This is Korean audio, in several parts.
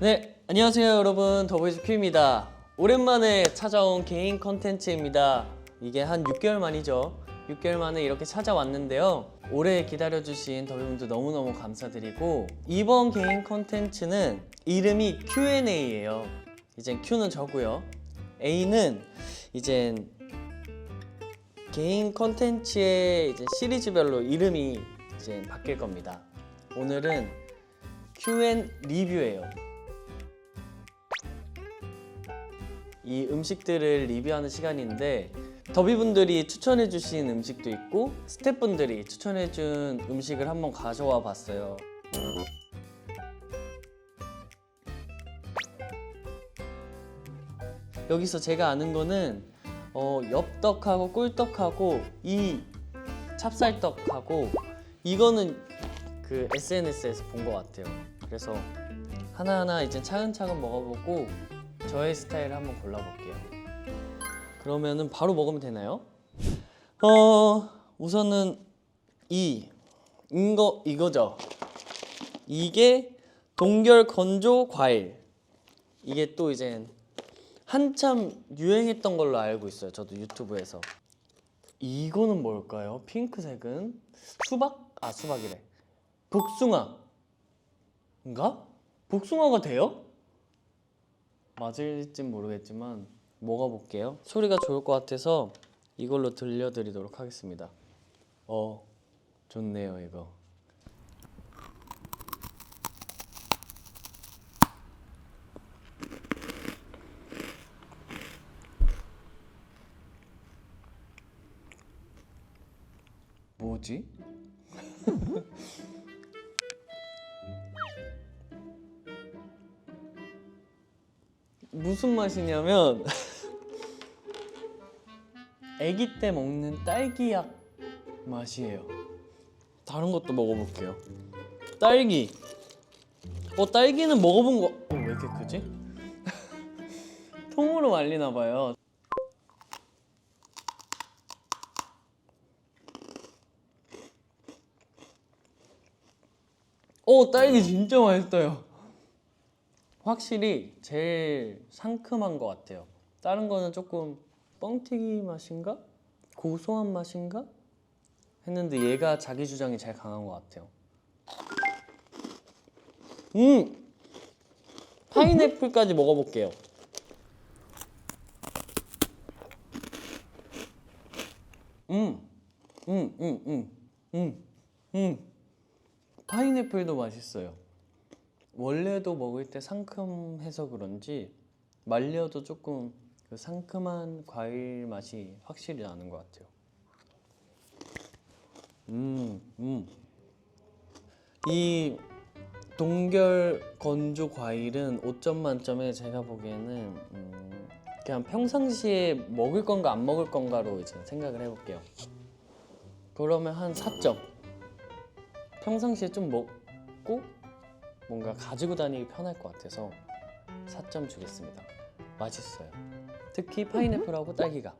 네, 안녕하세요 여러분, 더보이즈 큐입니다. 오랜만에 찾아온 개인 컨텐츠입니다. 이게 한 6개월 만이죠. 6개월 만에 이렇게 찾아왔는데요. 오래 기다려주신 더비분들 너무너무 감사드리고, 이번 개인 컨텐츠는 이름이 Q&A예요. 이젠 Q는 저고요, A는 이젠 개인 컨텐츠의 이제 시리즈별로 이름이 이제 바뀔 겁니다. 오늘은 Q&A 리뷰예요. 이 음식들을 리뷰하는 시간인데, 더비분들이 추천해주신 음식도 있고 스태프분들이 추천해준 음식을 한번 가져와 봤어요. 여기서 제가 아는 거는 엽떡하고 꿀떡하고 이 찹쌀떡하고, 이거는 그 SNS에서 본 것 같아요. 그래서 하나하나 이제 차근차근 먹어보고 저의 스타일을 한번 골라볼게요. 그러면은 바로 먹으면 되나요? 우선은 이거죠. 이게 동결 건조 과일. 이게 또 이제 한참 유행했던 걸로 알고 있어요. 저도 유튜브에서. 이거는 뭘까요? 핑크색은 수박? 아, 수박이래. 복숭아인가? 복숭아가 돼요? 맞을진 모르겠지만 먹어볼게요. 소리가 좋을 것 같아서 이걸로 들려드리도록 하겠습니다. 좋네요 이거. 뭐지? 무슨 맛이냐면 아기 때 먹는 딸기약 맛이에요. 다른 것도 먹어볼게요. 딸기. 딸기는 먹어본 거. 왜 이렇게 크지? 통으로 말리나 봐요. 딸기 진짜 맛있어요. 확실히 제일 상큼한 것 같아요. 다른 거는 조금 뻥튀기 맛인가? 고소한 맛인가? 했는데 얘가 자기 주장이 제일 강한 것 같아요. 파인애플까지 먹어볼게요. 파인애플도 맛있어요. 원래도 먹을 때 상큼해서 그런지 말려도 조금 그 상큼한 과일 맛이 확실히 나는 것 같아요. 이 동결 건조 과일은 5점 만점에 제가 보기에는 그냥 평상시에 먹을 건가 안 먹을 건가로 이제 생각을 해볼게요. 그러면 한 4점. 평상시에 좀 먹고 뭔가 가지고 다니기 편할 것 같아서 4점 주겠습니다. 맛있어요. 특히 파인애플하고 딸기가.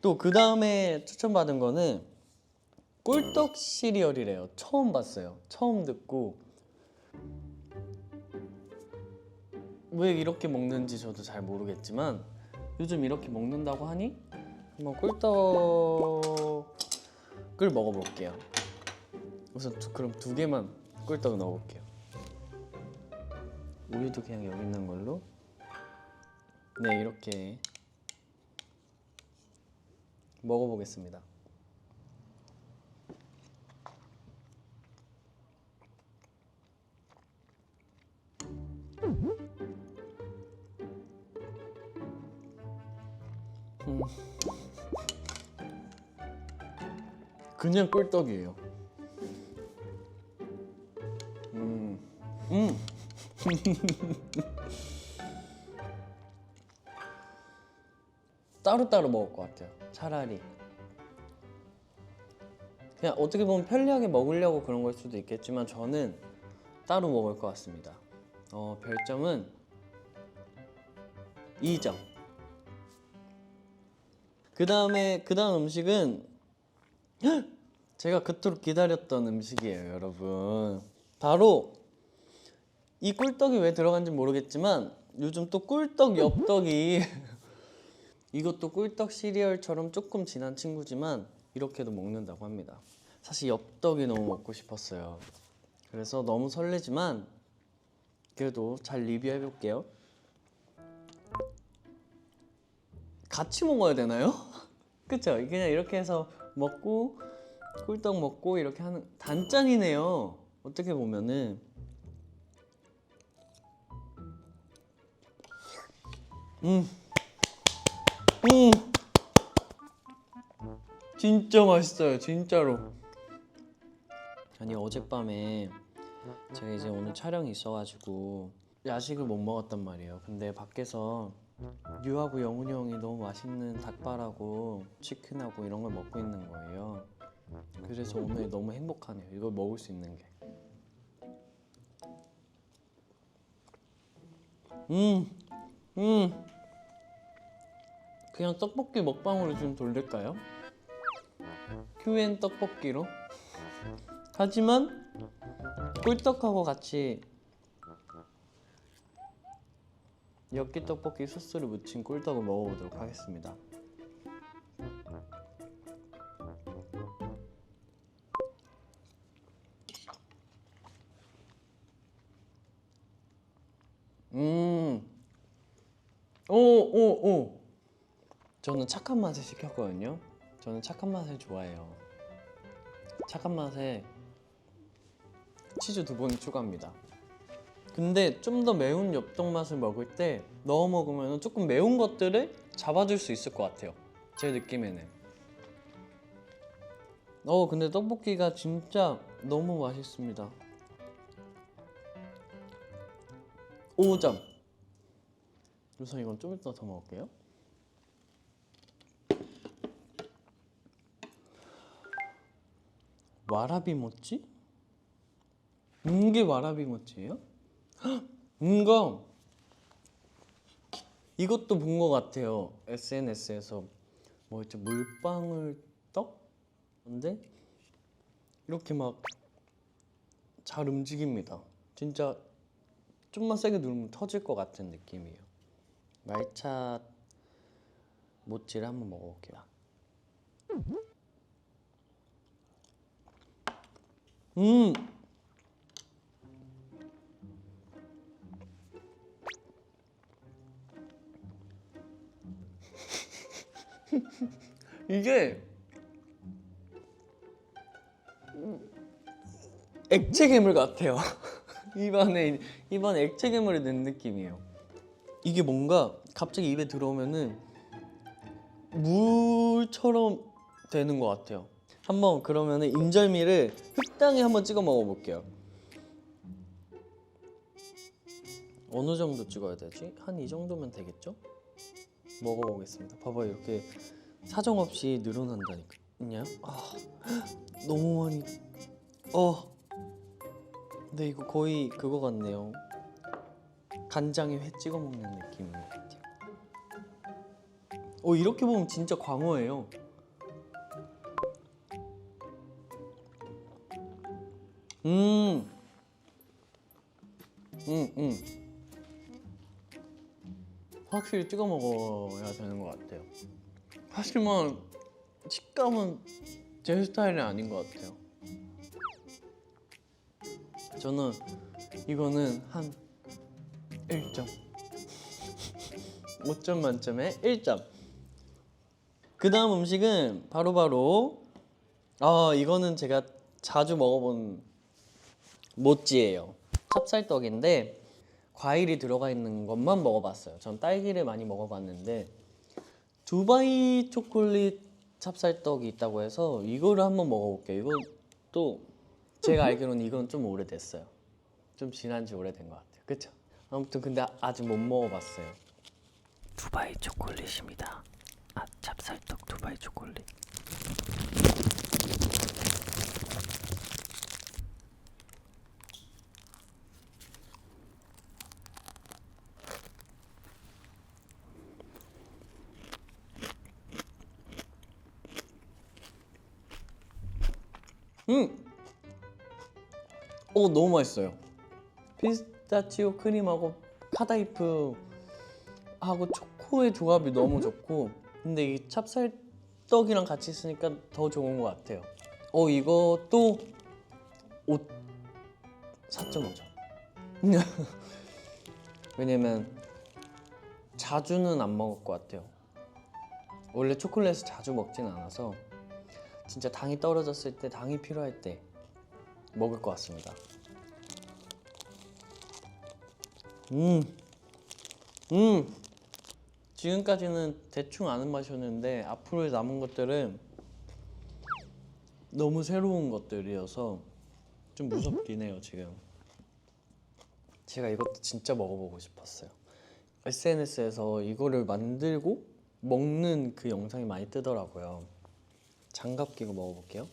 또 그 다음에 추천받은 거는 꿀떡 시리얼이래요. 처음 봤어요. 처음 듣고 왜 이렇게 먹는지 저도 잘 모르겠지만 요즘 이렇게 먹는다고 하니 한번 꿀떡을 먹어볼게요. 우선 그럼 2개만 꿀떡 넣어볼게요. 우유도 그냥 여기 있는 걸로. 네, 이렇게 먹어보겠습니다. 그냥 꿀떡이에요. 따로따로 먹을 것 같아요. 차라리 그냥 어떻게 보면 편리하게 먹으려고 그런 걸 수도 있겠지만 저는 따로 먹을 것 같습니다. 별점은 2점. 그 다음 음식은 제가 그토록 기다렸던 음식이에요, 여러분. 바로 이 꿀떡이 왜 들어간지 모르겠지만 요즘 또 꿀떡 엽떡이 이것도 꿀떡 시리얼처럼 조금 진한 친구지만 이렇게도 먹는다고 합니다. 사실 엽떡이 너무 먹고 싶었어요. 그래서 너무 설레지만 그래도 잘 리뷰해 볼게요. 같이 먹어야 되나요? 그쵸? 그냥 이렇게 해서 먹고 꿀떡 먹고 이렇게 하는 단짠이네요. 어떻게 보면은 진짜 맛있어요, 진짜로. 아니 어젯밤에 제가 이제 오늘 촬영이 있어가지고 야식을 못 먹었단 말이에요. 근데 밖에서 유하고 영훈이 형이 너무 맛있는 닭발하고 치킨하고 이런 걸 먹고 있는 거예요. 그래서 오늘 너무 행복하네요. 이걸 먹을 수 있는 게. 그냥 떡볶이 먹방으로 좀 돌릴까요? 큐엔 떡볶이로. 하지만 꿀떡하고 같이 엽기 떡볶이 소스를 묻힌 꿀떡을 먹어보도록 하겠습니다. 오. 저는 착한 맛을 시켰거든요. 저는 착한 맛을 좋아해요. 착한 맛에 치즈 2번 추가합니다. 근데 좀 더 매운 엽떡 맛을 먹을 때 넣어 먹으면 조금 매운 것들을 잡아줄 수 있을 것 같아요. 제 느낌에는. 근데 떡볶이가 진짜 너무 맛있습니다. 5점. 우선 이건 좀 이따 더 먹을게요. 와라비 모찌? 이게 와라비 모찌예요? 이것도 본 것 같아요. SNS에서 뭐였지? 물방울 떡? 근데 이렇게 막 잘 움직입니다. 진짜 좀만 세게 누르면 터질 것 같은 느낌이에요. 말차 모찌를 한번 먹어볼게요. 이게 액체 괴물 같아요. 입안에 액체 괴물이 는 느낌이에요. 이게 뭔가 갑자기 입에 들어오면은 물처럼 되는 것 같아요. 한번 그러면은 인절미를 흑당에 한번 찍어 먹어볼게요. 어느 정도 찍어야 되지? 한 이 정도면 되겠죠? 먹어보겠습니다. 봐봐, 이렇게 사정없이 늘어난다니까. 너무 많이. 근데 이거 거의 그거 같네요. 간장에 회 찍어 먹는 느낌인 것 같아요. 이렇게 보면 진짜 광어예요. 확실히 찍어 먹어야 되는 것 같아요. 하지만 식감은 제 스타일이 아닌 것 같아요. 저는 이거는 한 1점. 5점 만점에 1점. 그 다음 음식은 바로 이거는 제가 자주 먹어본 모찌예요. 찹쌀떡인데 과일이 들어가 있는 것만 먹어봤어요. 전 딸기를 많이 먹어봤는데 두바이 초콜릿 찹쌀떡이 있다고 해서 이거를 한번 먹어볼게요. 이것도 제가 알기로는 이건 좀 오래됐어요. 좀 지난 지 오래된 것 같아요. 그쵸? 아무튼 근데 아직 못 먹어봤어요. 두바이 초콜릿입니다. 찹쌀떡 두바이 초콜릿. 너무 맛있어요. 피스타치오 크림하고 카다이프 하고 초코의 조합이 너무 좋고, 근데 이 찹쌀떡이랑 같이 있으니까 더 좋은 것 같아요. 이것도 4.5점. 왜냐면 자주는 안 먹을 것 같아요. 원래 초콜릿을 자주 먹진 않아서 진짜 당이 떨어졌을 때, 당이 필요할 때 먹을 것 같습니다. 지금까지는 대충 아는 맛이었는데 앞으로 남은 것들은 너무 새로운 것들이어서 좀 무섭긴 해요. 지금 제가 이것도 진짜 먹어보고 싶었어요. SNS에서 이거를 만들고 먹는 그 영상이 많이 뜨더라고요. 장갑 끼고 먹어볼게요.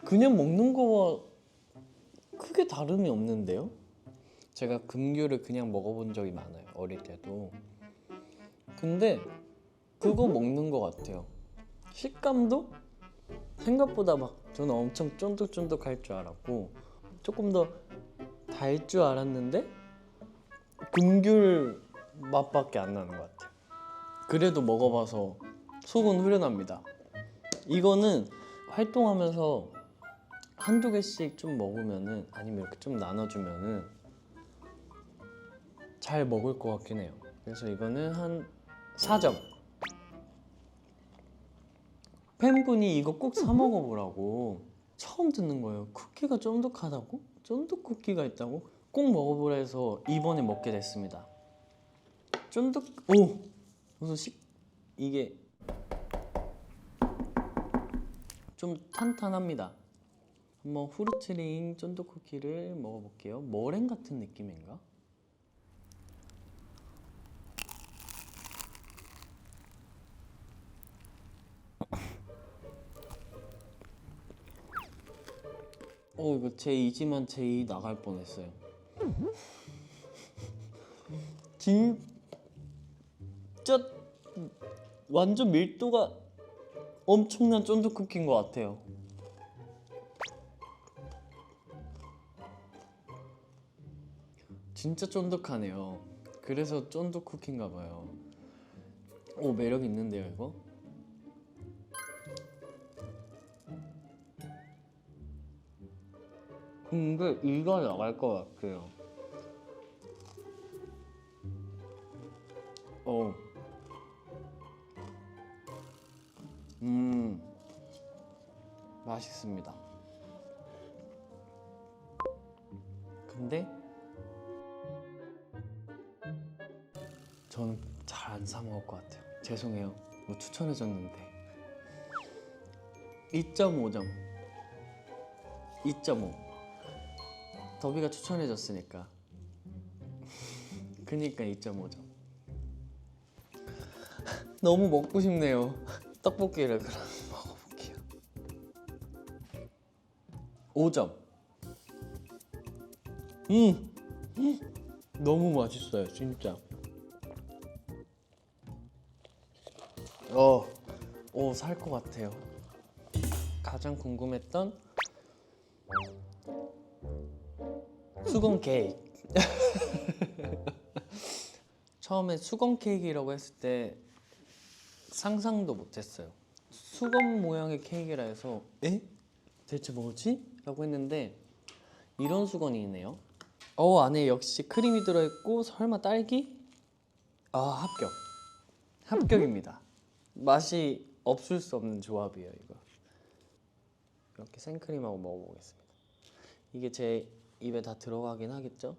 그냥 먹는 거와 크게 다름이 없는데요? 제가 금귤을 그냥 먹어본 적이 많아요, 어릴 때도. 근데 그거 먹는 것 같아요. 식감도 생각보다 막 저는 엄청 쫀득쫀득할 줄 알았고 조금 더 달 줄 알았는데 금귤 맛밖에 안 나는 것 같아요. 그래도 먹어봐서 속은 후련합니다. 이거는 활동하면서 한두 개씩 좀 먹으면은, 아니면 이렇게 좀 나눠주면은 잘 먹을 것 같긴 해요. 그래서 이거는 한 4점. 팬분이 이거 꼭 사 먹어보라고 처음 듣는 거예요. 쿠키가 쫀득하다고? 쫀득 쿠키가 있다고? 꼭 먹어보라 해서 이번에 먹게 됐습니다. 그래서 이게 좀 탄탄합니다. 한번 후르츠링 쫀득 쿠키를 먹어볼게요. 머랭 같은 느낌인가? 이거 제 2지만 제 2 나갈 뻔했어요. 진짜 완전 밀도가 엄청난 쫀득 쿠키인 것 같아요. 진짜 쫀득하네요. 그래서 쫀득 쿠키인가 봐요. 매력 있는데요, 이거? 근데 이가 나갈 것 같아요. 맛있습니다. 근데 저는 잘 안 사 먹을 것 같아요. 죄송해요. 뭐 추천해줬는데 2.5점. 2.5. 더비가 추천해줬으니까. 그니까 2.5점. 너무 먹고 싶네요. 떡볶이를 그럼 먹어볼게요. 5점. 너무 맛있어요, 진짜. 살 것 같아요. 가장 궁금했던 수건 케이크. 처음에 수건 케이크라고 했을 때 상상도 못했어요. 수건 모양의 케이크라 해서 대체 뭐지? 라고 했는데 이런 수건이 있네요. 안에 역시 크림이 들어있고, 설마 딸기? 합격. 합격입니다. 맛이 없을 수 없는 조합이에요, 이거. 이렇게 생크림하고 먹어보겠습니다. 이게 제 입에 다 들어가긴 하겠죠?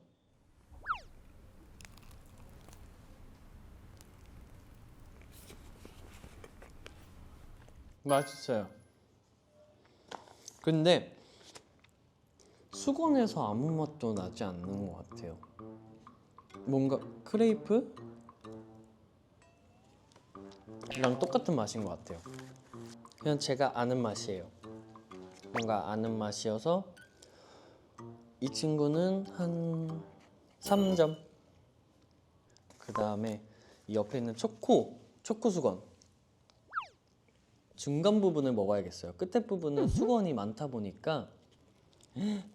맛있어요. 근데 수건에서 아무 맛도 나지 않는 것 같아요. 뭔가 크레이프랑 똑같은 맛인 것 같아요. 그냥 제가 아는 맛이에요. 뭔가 아는 맛이어서 이 친구는 한 3점. 그 다음에 이 옆에 있는 초코 수건. 중간 부분을 먹어야겠어요. 끝에 부분은 수건이 많다 보니까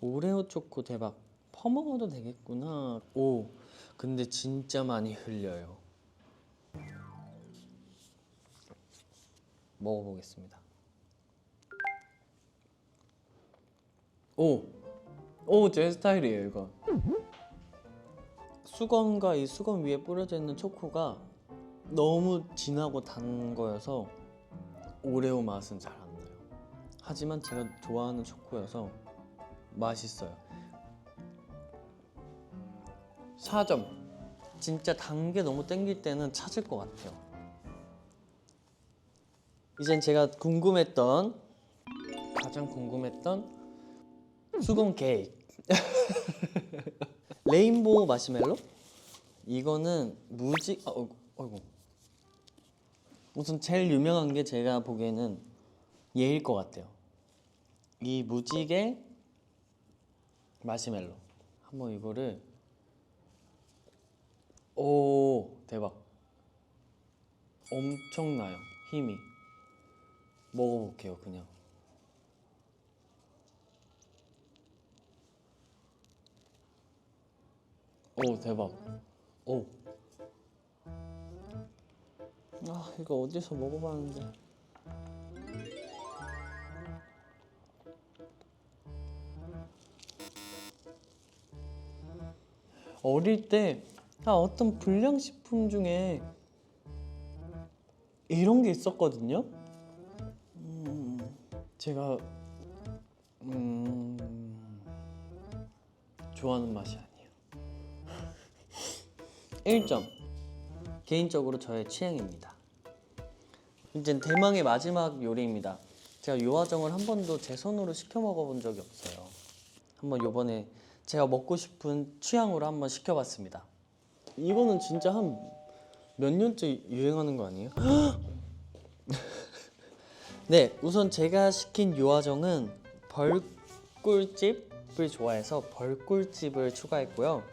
오레오 초코 대박. 퍼먹어도 되겠구나. 오, 근데 진짜 많이 흘려요. 먹어보겠습니다. 오, 제 스타일이에요 이거. 수건과 이 수건 위에 뿌려져 있는 초코가 너무 진하고 단 거여서 오레오 맛은 잘 안 나요. 하지만 제가 좋아하는 초코여서 맛있어요. 4점. 진짜 단 게 너무 땡길 때는 찾을 것 같아요. 이젠 제가 가장 궁금했던 수건 케이크. 레인보우 마시멜로? 이거는 아이고. 우선 제일 유명한 게 제가 보기에는 얘일 것 같아요. 이 무지개 마시멜로. 한번 이거를 오, 대박. 엄청나요, 힘이. 먹어볼게요, 그냥. 오, 대박. 오. 아, 이거 어디서 먹어봤는데. 어릴 때 어떤 불량식품 중에 이런 게 있었거든요. 제가 좋아하는 맛이 아니에요. 1점. 개인적으로 저의 취향입니다. 이제 대망의 마지막 요리입니다. 제가 요화정을 한 번도 제 손으로 시켜 먹어본 적이 없어요. 한번 요번에 제가 먹고 싶은 취향으로 한번 시켜봤습니다. 이거는 진짜 한 몇 년째 유행하는 거 아니에요? 네, 우선 제가 시킨 요화정은 벌꿀집을 좋아해서 벌꿀집을 추가했고요.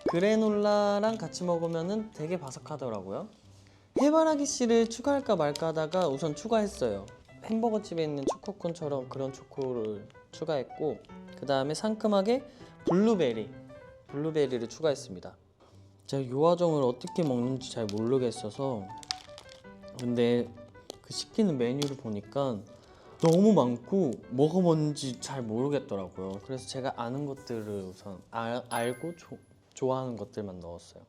그래놀라랑 같이 먹으면 되게 바삭하더라고요. 해바라기 씨를 추가할까 말까 하다가 우선 추가했어요. 햄버거 집에 있는 초코콘처럼 그런 초코를 추가했고, 그 다음에 상큼하게 블루베리를 추가했습니다. 제가 요화정을 어떻게 먹는지 잘 모르겠어서, 근데 그 시키는 메뉴를 보니까 너무 많고 뭐가 뭔지 잘 모르겠더라고요. 그래서 제가 아는 것들을 우선 알고 좋아하는 것들만 넣었어요.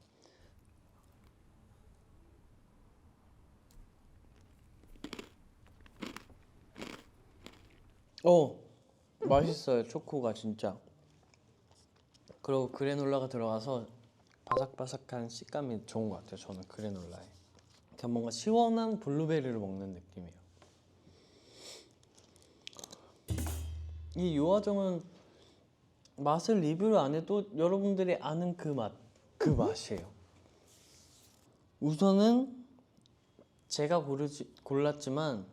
맛있어요. 초코가 진짜. 그리고 그래놀라가 들어가서 바삭바삭한 식감이 좋은 것 같아요. 저는 그래놀라에 그냥 뭔가 시원한 블루베리를 먹는 느낌이에요. 이 요화정은 맛을 리뷰를 안 해도 여러분들이 아는 그 맛이에요. 우선은 제가 골랐지만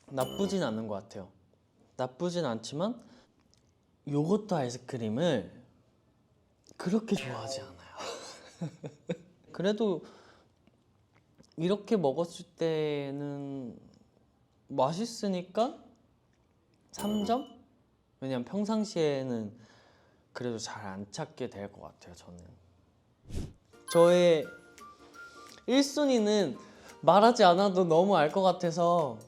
나쁘진 않은 것 같아요. 나쁘진 않지만 요거트 아이스크림을 그렇게 좋아하지 않아요. 그래도 이렇게 먹었을 때는 맛있으니까 3점? 왜냐면 평상시에는 그래도 잘 안 찾게 될 것 같아요. 저는 저의 1순위는 말하지 않아도 너무 알 것 같아서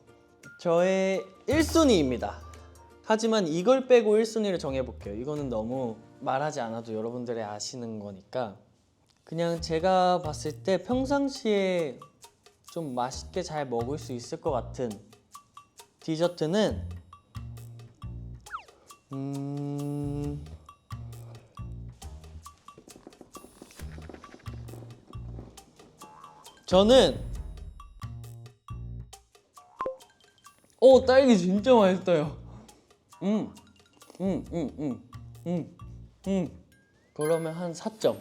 저의 1순위입니다. 하지만 이걸 빼고 1순위를 정해볼게요. 이거는 너무 말하지 않아도 여러분들이 아시는 거니까. 그냥 제가 봤을 때 평상시에 좀 맛있게 잘 먹을 수 있을 것 같은 디저트는 저는 딸기 진짜 맛있어요. 그러면 한 4점.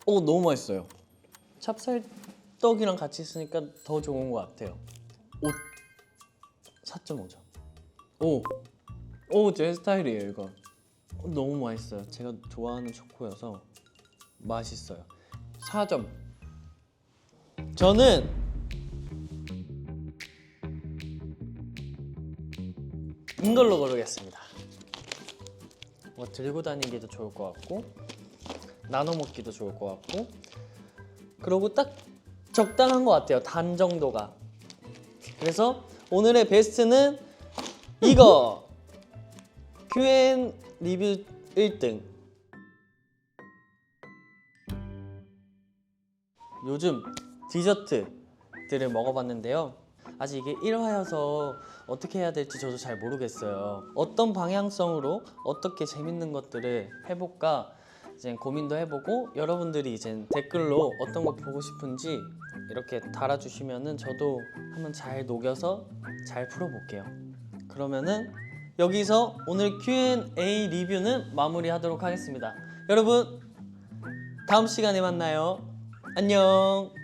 너무 맛있어요. 찹쌀떡이랑 같이 있으니까 더 좋은 것 같아요. 4.5점. 오, 오, 제 스타일이에요 이거. 너무 맛있어요. 제가 좋아하는 초코여서 맛있어요. 4점. 저는 이걸로 고르겠습니다. 뭐 들고 다니기도 좋을 것 같고 나눠 먹기도 좋을 것 같고 그리고 딱 적당한 것 같아요. 단 정도가. 그래서 오늘의 베스트는 이거 큐앤 리뷰 1등. 요즘 디저트들을 먹어봤는데요. 아직 이게 1화여서 어떻게 해야 될지 저도 잘 모르겠어요. 어떤 방향성으로 어떻게 재밌는 것들을 해볼까 이제 고민도 해보고 여러분들이 이제 댓글로 어떤 거 보고 싶은지 이렇게 달아주시면은 저도 한번 잘 녹여서 잘 풀어볼게요. 그러면은 여기서 오늘 Q&A 리뷰는 마무리하도록 하겠습니다. 여러분 다음 시간에 만나요. 안녕.